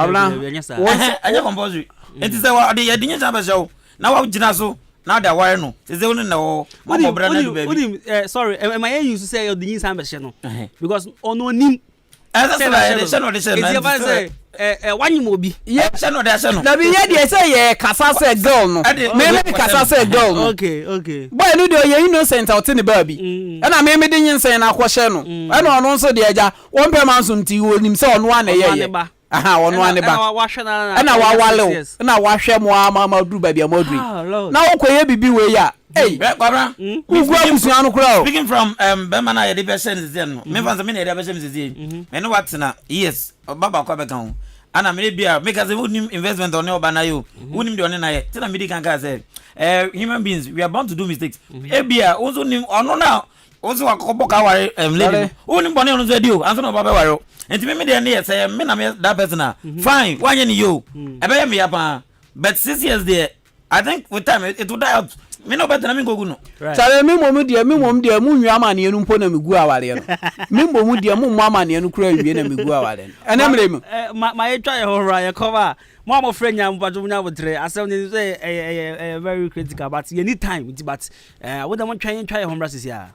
Anya compose. Enti say wa de yedinya cha ba show. Na wa gina so. Now they worry no. Say they only know. Sorry, am I used to say the news ambition no? Because ono nim. That's why they say no. One you be. Yeah, no. Na be here dey say yeah, kasa say girl no. Me kasa say girl no. Okay. Boy no dey you innocent out in the baby. And me dey nyin na kwhye no. And ono so dey agya, one per man so nti onim say ono an ye. Aha, ono an ba. Na wa wale. Na wa hwe mo ama duru baby amodri. Na okoye bibi we ya. Hey, Barbara. Speaking from Bema na yede be send zen no. Me fanza me na yede be send zen. Me no what na. Yes, baba kwa be kan. Ana me bia make as would investment on your banayo. Wouldn't be on na yet. Tell me the can say human beings we are bound to do mistakes. Bia also nim ono na also akoboka ware lady. Wouldn't bone on radio. Answer no baba ware. Enti me dey na say me na me that person na. Fine, why you yo? Ebe me apa. But 6 years there, I think with time it will die out. Me no better na me go no. Chale me mom dia mu nwa amane enu mpo na me gu awale no. Me mom dia mu amane enu kura wie na me gu awale no. Ena mre mu. My try horror ya cover. Mo am friend nya mpa nya botre. Asem ni say very critical but you need time but we don't try horror sis ya.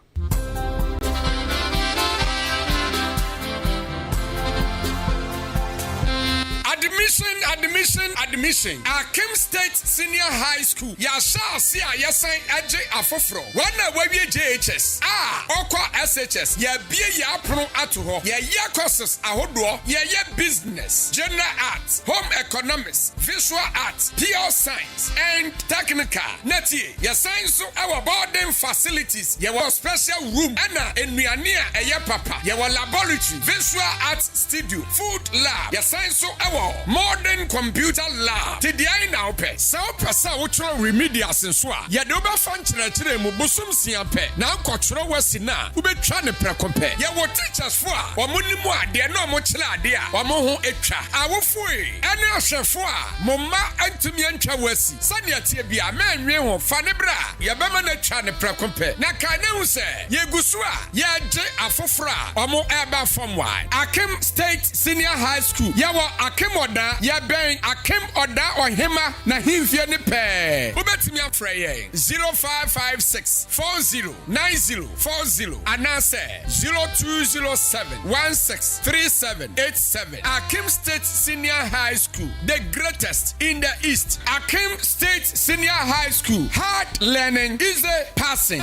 Admission. Akem State Senior High School. Ya sha see ya sign AJ afofro. Wana we JHS. Okwa SHS. Ya bie ya pro ato ho. Ya courses ahodo. Ya business, general arts, home economics, visual arts, pure science and technical. Neti ya science so our boarding facilities. Ya wa special room. Ana enuania papa. Ya wa laboratory, visual arts studio, food lab. Ya science so our modern computer lab. Ti dia na ope. Sa opasa wo tro remedials nso a. Ya de oba fan kire mu busum sia pe. Na akotro wasi na. Ubetwa ne prekompe. Ya wo teachers fo a. Wo munimu ade na mo kire ade a. Wo mo ho etwa. Awofo e. Ene ahwefo a. Mo ma antumi antwa wasi. Sane tie bia ma anwe ho fa ne bra. Ya bema na twa ne prekompe. Na ka ne hu se. Ye gusu a. Ya je afofra. Wo mo eba form 1. Akem State Senior High School. Ya wo Akem Oda. Ya ben Akem Oda Ohima na himfie ne pe. Ubetimi afra ye 0556 409040 anase 0207 163787. Akem State Senior High School, the greatest in the East. Akem State Senior High School, hard learning, easy passing.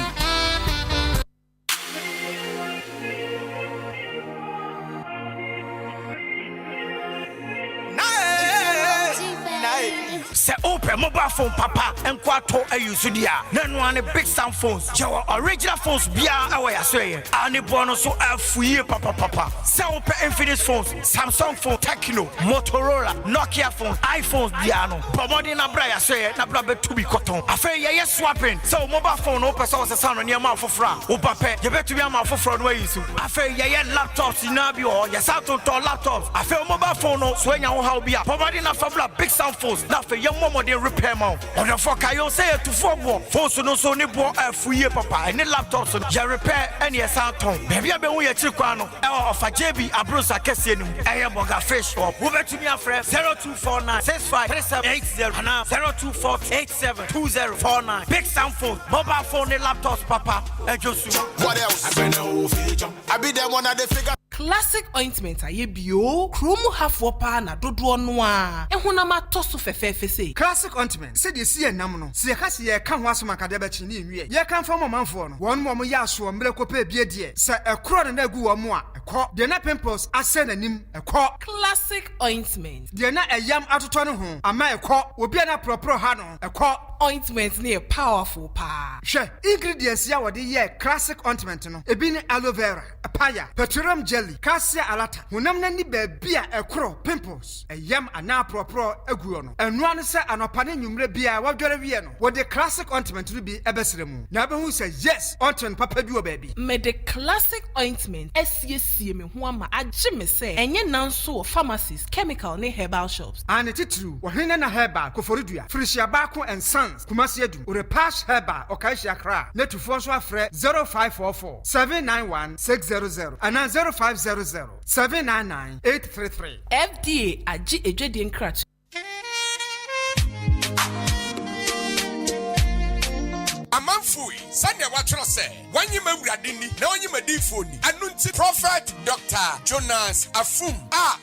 Se open mobile phone papa enkwato ayusu dia na no ane big sound phones your original phones bia awa ya so ye ani bono so afuye papa se open Infinix phones, Samsung phone, Tecno, Motorola, Nokia phones, iPhones bia no bomodi na bra ya so ye na bra betu bi cotton afa ye swapping so mobile phone no person se sound ne ma fofra wo papa ye betu bi ma fofra no ayusu afa ye laptops na bi o ye sound to laptops afa mobile phone no so nya ho how bia bomodi na fabla big sound phones na fa ye momo de repair mount on the fuck I say to football phones no so ni bo afuye papa any laptops ya repair any sound tone baby abe wo ye chikwa no e ofa JB abrosa kese nim e boga fish shop wo betumi afre 0249 653780 and 0248720049 big sound phone mobile phone and laptops papa ejosu what else I be them one of the figure Classic ointment aye bio kromu hafo pa na dodo no a ehunama toso fefefe se Classic ointment se de sie nam no se ka se ye ka ho asoma ka de ba chi ni nwie ye kan fa mo manfo no won mo ya so mre ko pa bie de se ekro na gu wo mo a ɛkɔ deɛ na pimples asɛ n'anim ɛkɔ classic ointment deɛ na ɛyam atotɔ no ho ama ɛkɔ obi a na prɔprɔ ha no ɛkɔ ointment ne yɛ powerful pa hwɛ ingredients ya wɔde yɛ classic ointment no ebi ne aloe vera papaya petroleum jelly cassia alata honam na ni baabi a ɛkorɔ pimples ɛyam anaa prɔprɔ aguɔ no ɛnoa no sɛ anɔpa ne nwummerɛ bia wɔdware wie no wɔde classic ointment no bi ɛbɛsrɛ mu na abɛhu sɛ yes ointment papa bi wɔ baabi mede classic ointment asiesie me ho ama agye me sɛ ɛnyɛ nanso wɔ pharmacies chemical ne herbal shops ane titiriw wɔhene na herbal koforidua firihyia baako and sons kumasi adum orepash herbal ɔkaehyia kra na tufoɔ nso afrɛ 0544 791 600 anaa 0500 799 833 FDA agye edwadie nkrat Amanfui, Sunday watchro say, when you membradi ni, na when you medifoni, anunti prophet Dr. Jonas Afum,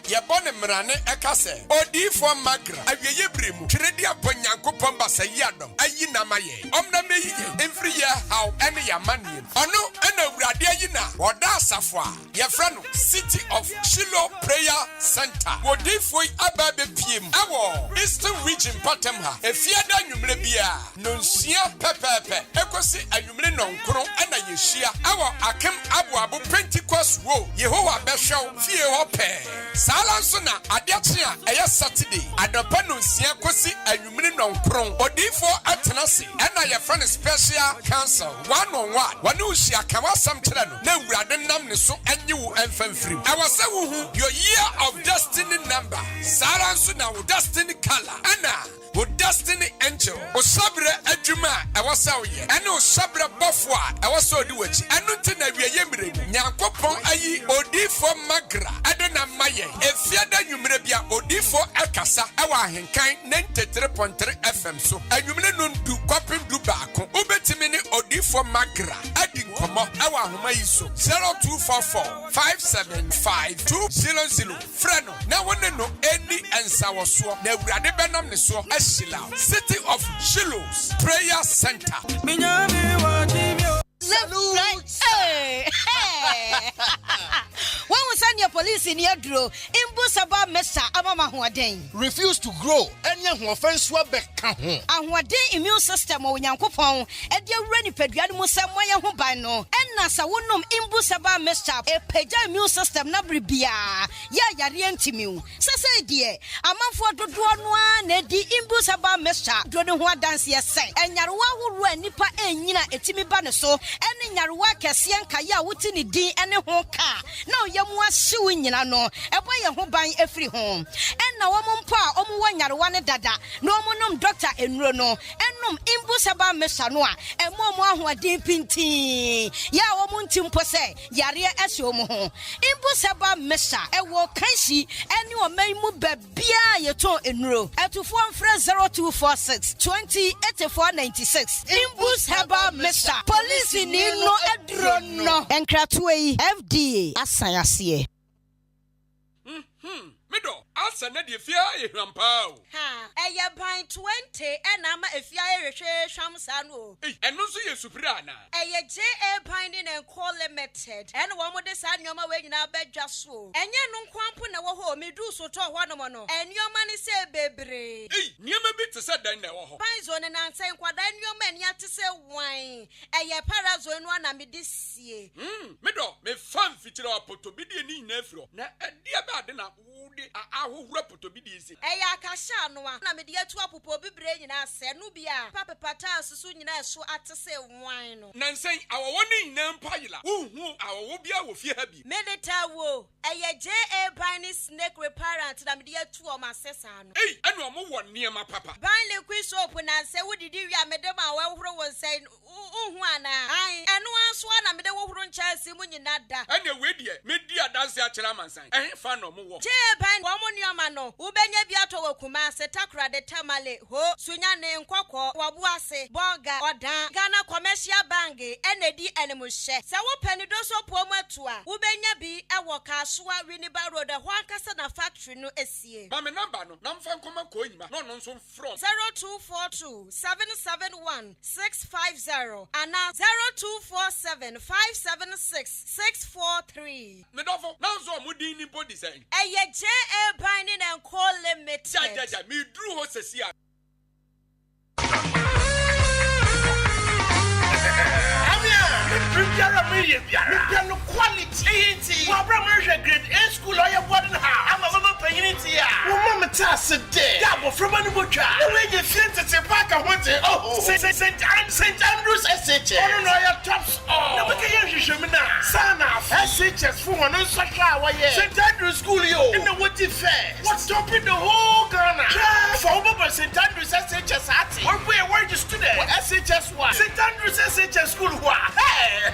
yabone mrane ekase, odi for magra, avyeye brimu, kiredia ponyanko pomba se yadom, ayi namaye, omna meye, every year how any yamani, ono, ena uradi ayina, wada safwa, yafrano, City of Shiloh Prayer Center, wodi foi ababe piem, awo, Eastern Region Patemha, efiada nyumrebia, nonsia pepepe, ekosi anwumre nonkron ana yeshia awo akem abuabu Pentecost wo Yehowa behwew fie ho pe sala nso na adeakye a eye Saturday adapa nonsia kosi anwumre nonkron odifo atenase ana ye friend special council one on one wani ushia kawasam kire no na wurade nam ne so enye wo emfamfiri awase wo hu your year of destiny number sala nso na wo destiny color ana wo destiny angel wo sabre adwuma awasa wo ye ene wo sabre bofo a awasa odi wachi enu nti na wiye mire nyankopon ayi odifo magra adena maye efiada nwumre bia odifo akasa ewa Ahenkan 93.3 FM so anwumre no ndu kwapem du baako obetimi ni odifo magra adi nkomo ewa homa yi so 0244 575 freno na wone no eni ensawoso na awurade benam ne so City of Shiloh's Prayer Center. When we send your police in your draw, Imbusaba Mesa Amama Huaden. Refuse to grow, and young offense Wabek. And what day immune system or Yankopon, and your ready pediatric Samoya Hubano, and Nasa Wunum Imbusaba Mesa, a peja immune system Nabribia, Yarientimu. Sasa dear, a month for the one, the Imbusaba Mesa, Dronua dance yes, and Yarwa who run Nipa and Yina Etimi Banaso, and in Yarwa Cassian Kaya Wutini D and a honka. No, yamwa suing no, a boy a home buying every home. And now woman pa, one yarwana dada, no monum doctor and rono, and num imbusaba mesanoa, and more who are deep in tea. Ya woman timpose, yaria esomo. Imbusaba mesa, a walk kanshi, and you may move bia yato in row. At to form fresh 0246 208496. Imbusaba mesa, police in no adrono, and cratway FDA. Asayasiye. Mido, asa na die fia e hwampao. Ha, eye ban 20 ena ma efia e hwehwe hwamsa no. Eno so ye supira na. Eye JA ban ni na call limited. Ena wo mo de sa nyoma we nyina badwa so. Enye no nkwampo na wo ho medu so to ho no mo no. Enyoma ni se bebre. Niema bi te se dan na wo ho. Ban zo ne na nsan kwada nyoma ni ate se wan. Eye parazo no na me de sie. Mido, me fan fitira apoto bi de ni na afiro. Na ade ba de na wo de ahohura poto bi de isi. Eye akasha no a na me de atu apopo bibre nyina se no bia. Papa pata susu nyina so ate se wan no. Na nsan awowo ni nyina mpayila. Uhu awowo bia wo fie ha bi. Medeta wo. Eye JA Bani snake reparent na me de atu o masesa no. Enu omo wo niema papa. Ban liquid soap na se wodidi wi amede ma wa horo won sai uhu ana. Ai enu anso na me de wo horo ncha se mu nyina da. Ene we de me di adanse chira mansan eh fa no mo wo che ban wo mo nuama no wo benya bi ato wo kuma se takra de tamale ho sunya ne nkokọ wo bu ase boga odan Ghana Commercial Bank enedi enemuhye se wo pani do so po matu a wo benya bi ewo Kasua Winneba Road ho ankasa na factory no esie ba me number no na mfa nkoma ko nyima no no nso from 0242 771 650 and 0247 576 643 me dofo na nso mo din ni body say eye JA Binding and Call Limited ja me dru ho sesi a Piano quality. Wabra grade A school or your boarding house. I'm a mama paying it. Mama task a day. Double from any book. The way you feel to back I want it. Oh, St. Andrews SH. Oh, no, your tops. Oh, no, you show me now. Sana SHS for one on such a St. Andrews School, yo. In the Woody Fair. What's stopping the whole Ghana? For St. Andrews SHS at it. Or where you student? SHS one. St. Andrews SHS School.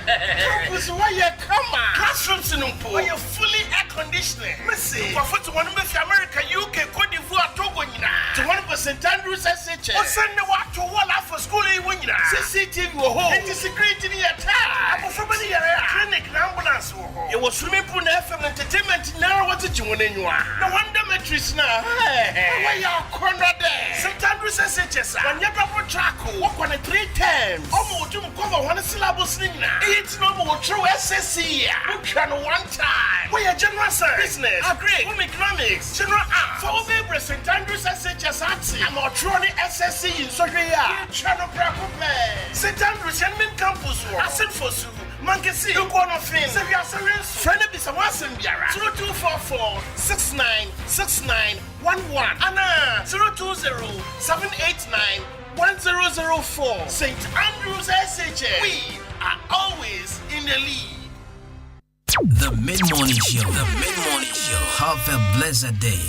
Campus where you come on. Classrooms in Umpo. Where you fully air conditioning. Missy. For to one of America, UK, Cote d'Ivoire, Togo, to one of St. Andrews SHS. Or send the walk to wall out for school in Winna. CCTV will hold. And security in your time. I'm from any area. Clinic and ambulance will hold. It was swimming pool FM entertainment. Now what did you want in you are? No wonder matrix now. Hey. Where you are corner there. St. Andrews SHS. When you have a track, walk on it 3 times. Almost to cover one syllabus. It's normal true SSC. You can one time. We are general business, agri, home economics, general art. For over St. Andrews SHS I'm a tronic SSC in Soria. Channel Pracope. St. Andrews and Min Campus. I sent for Sue. Monkey see you go on things. If you are serious, friend of this a once in Biara. 0244 696911. Anna 020 789 1004. St. Andrews SHS. We are always in the lead. The Mid-Morning Show. The Mid-Morning Show. Have a blessed day.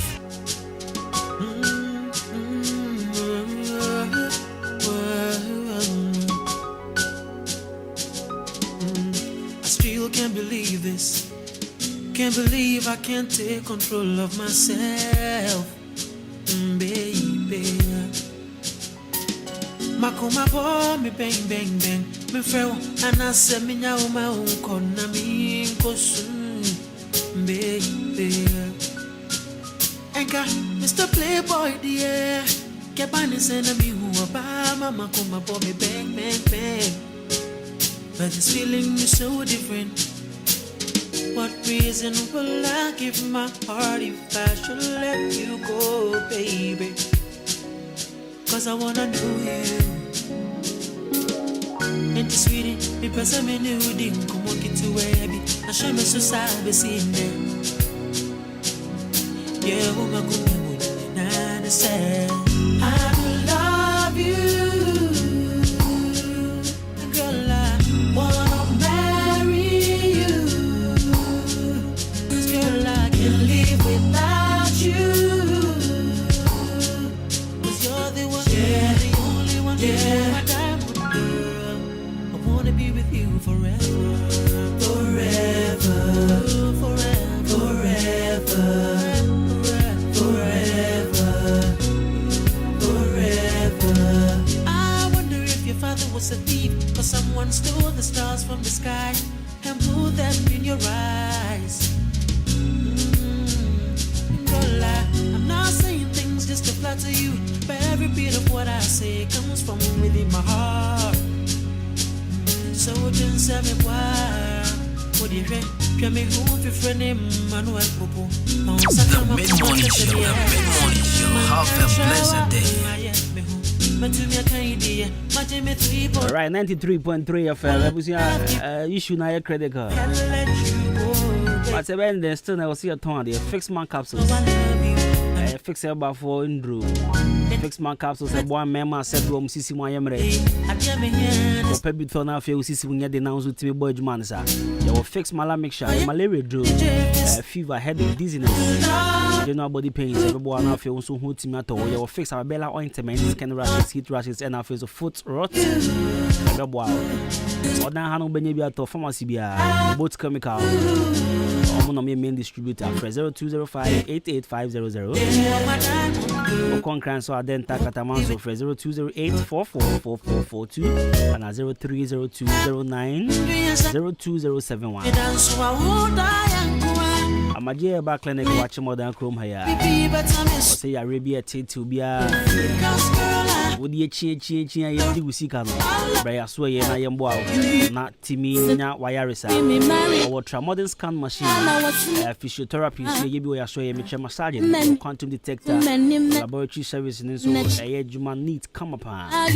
I still can't believe this. Can't believe I can't take control of myself, baby. Makoma bo me bang bang bang me freo anase me nya o ma unko na mi nkosun baby Enka Mr. Playboy dear Kebani send me who Obama makoma bo me bang bang bang but this feeling is so different. What reason will I give my heart if I should let you go, baby? Cause I wanna know you. And the sweetie, because I'm in the wedding, come on, get to where I be. I show me so sad, be seeing them. Yeah, woman, go me, and I say, I will love you. Girl, I wanna marry you. Cause girl, I can't live without you. Yeah, the only one my diamond girl. I wanna be with you forever, forever, forever, forever, forever. I wonder if your father was a thief, or someone stole the stars from the sky and put them in your eyes. Girl, I'm not saying things just to flatter you, but every bit of what I say comes from within my heart. So don't say me why. What do you think? Can me home if your friend named Manuel Popo? The Mid-Morning Show. The Mid-Morning Show. Have a blessed day. Alright, 93.3 FM. Issue na your credit card. But then still never see a ton. The fixed man capsules. Fix about for Indru. Fix my capsules and one member said room CC my emre. Pebit for now feel CC when you denounce with me boy mansa. You will fix mixture, malaria drew, fever, headache, dizziness, general body pains. Everyone now feels so hot tomato. You will fix our bella ointment, skin rashes, heat rashes, and our face of foot rot. Wow. Or now Hano Benebia to pharmacy beer, both chemical. mo no me main distributor for 0205-88500 o concurrent so adenta kataman so for 0208-444442 and 0302090271 Amaje ba clinic watch modern chrome haya say Arabia to be would ye chi ye di usika no bra ya so ye na yembo na timi nya wireless our modern scan machine physiotherapy so ye bi we so ye me massage quantum detector laboratory service so ye juma neat come upon